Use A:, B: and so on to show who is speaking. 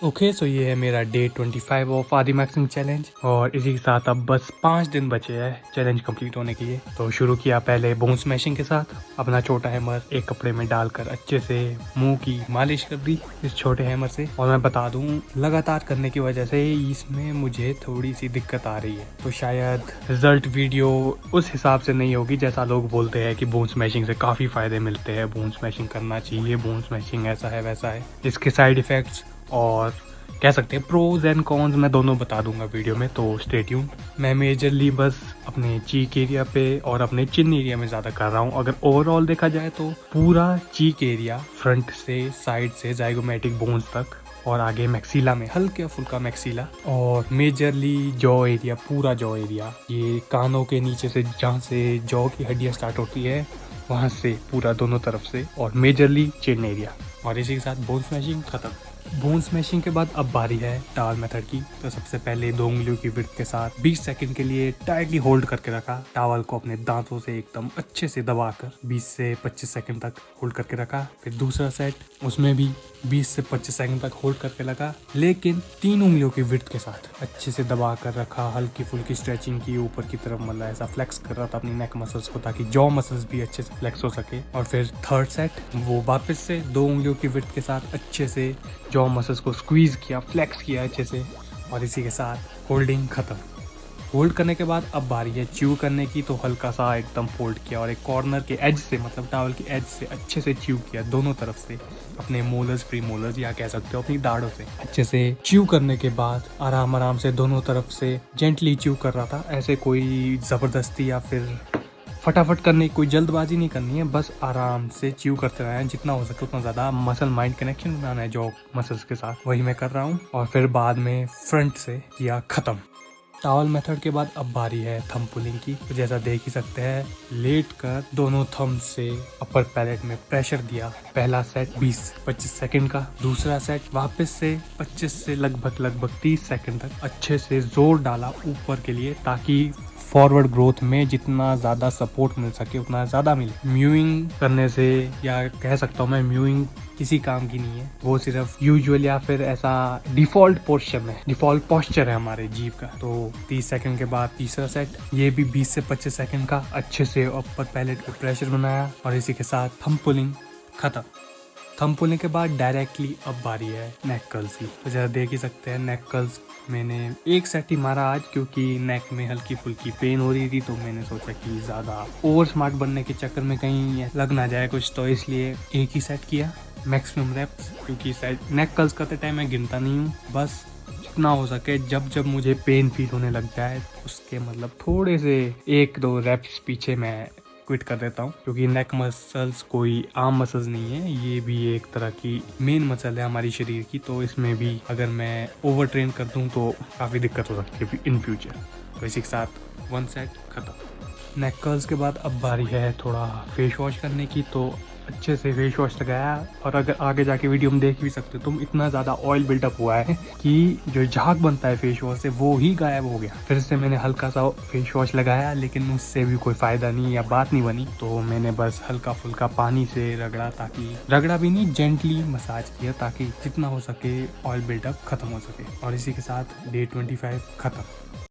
A: Okay so ये है मेरा डे 25 ऑफ आदि मैक्सिंग चैलेंज और इसी के साथ अब बस 5 दिन बचे हैं चैलेंज कंप्लीट होने के लिए। तो शुरू किया पहले बोन स्मैशिंग के साथ। अपना छोटा हैमर एक कपड़े में डालकर अच्छे से मुंह की मालिश कर दी इस छोटे हैमर से। और मैं बता दूं लगातार करने की वजह से इसमें मुझे थोड़ी सी दिक्कत आ रही है, तो शायद रिजल्ट वीडियो उस हिसाब से नहीं होगी जैसा लोग बोलते हैं कि बोन स्मैशिंग से काफ़ी फायदे मिलते हैं, बोन स्मैशिंग करना चाहिए, बोन स्मैशिंग ऐसा है वैसा है। इसके साइड इफ़ेक्ट्स और कह सकते हैं प्रोज एंड कॉन्स मैं दोनों बता दूंगा वीडियो में, तो स्टे ट्यून। मैं मेजरली बस अपने चीक एरिया पे और अपने चिन एरिया में ज़्यादा कर रहा हूँ। अगर ओवरऑल देखा जाए तो पूरा चीक एरिया फ्रंट से साइड से जाइगोमेटिक बोन्स तक और आगे मैक्सीला में हल्का फुल्का मैक्सीला और मेजरली जॉ एरिया, पूरा जॉ एरिया, ये कानों के नीचे से जहाँ से जॉ की हड्डियाँ स्टार्ट होती है वहाँ से पूरा दोनों तरफ से, और मेजरली चिन एरिया। और इसी के साथ बोन स्मैशिंग खत्म। बोन स्मैशिंग के बाद अब बारी है टावल मेथड की। तो सबसे पहले 2 उंगलियों की विड्थ के साथ 20 सेकंड के लिए टाइटली होल्ड करके रखा। टावल को अपने दांतों से एकदम अच्छे से दबाकर 20 से 25 सेकंड तक होल्ड करके रखा। फिर दूसरा सेट, उसमें भी 20 से 25 सेकंड तक होल्ड करके लगा, लेकिन 3 उंगलियों की विड्थ के साथ अच्छे से दबा कर रखा। हल्की फुल्की स्ट्रेचिंग की ऊपर की तरफ, मतलब ऐसा फ्लेक्स कर रहा था अपनी नेक मसल्स को ताकि जॉ मसल्स भी अच्छे से फ्लेक्स हो सके। और फिर थर्ड सेट, वो वापस से 2 उंगलियों की विड्थ के साथ अच्छे से जॉ मसल्स को स्क्वीज किया, फ्लेक्स किया अच्छे से, और इसी के साथ होल्डिंग खत्म। होल्ड करने के बाद अब बारी है च्यू करने की। तो हल्का सा एकदम फोल्ड किया और एक कॉर्नर के एज से, मतलब टॉवल की एज से अच्छे से च्यू किया दोनों तरफ से, अपने मोलर्स प्री मोलर्स या कह सकते हो अपनी दाढ़ों से अच्छे से च्यू करने के बाद आराम आराम से दोनों तरफ से जेंटली च्यू कर रहा था। ऐसे कोई ज़बरदस्ती या फिर फटाफट करने की कोई जल्दबाजी नहीं करनी है, बस आराम से च्यू करते रहना है, जितना हो सके उतना ज़्यादा मसल माइंड कनेक्शन बनाना है जॉ मसल्स के साथ, वही मैं कर रहा हूँ। और फिर बाद में फ्रंट से किया ख़त्म। टावल मेथड के बाद अब बारी है थंब पुलिंग की। तो जैसा देख ही सकते हैं, लेट कर दोनों थंब से अपर पैलेट में प्रेशर दिया। पहला सेट 20-25 सेकंड का, दूसरा सेट वापस से 25 से लगभग 30 सेकंड तक अच्छे से जोर डाला ऊपर के लिए, ताकि फॉरवर्ड ग्रोथ में जितना ज़्यादा सपोर्ट मिल सके उतना ज़्यादा मिले। म्यूइंग करने से, या कह सकता हूँ मैं, म्यूइंग किसी काम की नहीं है, वो सिर्फ यूजुअल या फिर ऐसा डिफ़ॉल्ट पोस्चर है हमारे जीभ का। तो 30 सेकंड के बाद तीसरा सेट, ये भी 20 से 25 सेकंड का, अच्छे से अपर पैलेट पे प्रेशर बनाया और इसी के साथ थंब पुलिंग खत्म। थंब पुलिंग के बाद डायरेक्टली अब बारी है नेक कर्ल्स की। तो जैसा देख ही सकते हैं, नेक कर्ल्स मैंने एक सेट ही मारा आज, क्योंकि नेक में हल्की फुल्की पेन हो रही थी। तो मैंने सोचा कि ज़्यादा ओवर स्मार्ट बनने के चक्कर में कहीं लग ना जाए कुछ, तो इसलिए एक ही सेट किया, मैक्सिमम रेप्स। क्योंकि नेक कर्ल्स करते टाइम मैं गिनता नहीं हूँ, बस जितना हो सके जब जब मुझे पेन फील होने लग जाए उसके मतलब थोड़े से 1-2 रेप्स पीछे मैं क्विट कर देता हूँ। क्योंकि नेक मसल्स कोई आम मसल्स नहीं है, ये भी एक तरह की मेन मसल है हमारी शरीर की। तो इसमें भी अगर मैं ओवर ट्रेन कर दूँ तो काफ़ी दिक्कत हो सकती है इन फ्यूचर। तो इसी के साथ 1 सेट खत्म। नेक कर्ल्स के बाद अब बारी है थोड़ा फेस वॉश करने की। तो अच्छे से फेस वॉश लगाया, और अगर आगे जाके वीडियो में देख भी सकते हो तुम, इतना ज़्यादा ऑयल बिल्डअप हुआ है कि जो झाग बनता है फेस वॉश से वो ही गायब हो गया। फिर से मैंने हल्का सा फेस वॉश लगाया, लेकिन उससे भी कोई फ़ायदा नहीं या बात नहीं बनी। तो मैंने बस हल्का फुल्का पानी से रगड़ा, ताकि रगड़ा भी नहीं, जेंटली मसाज किया, ताकि जितना हो सके ऑयल बिल्डअप खत्म हो सके। और इसी के साथ डे 25 खत्म।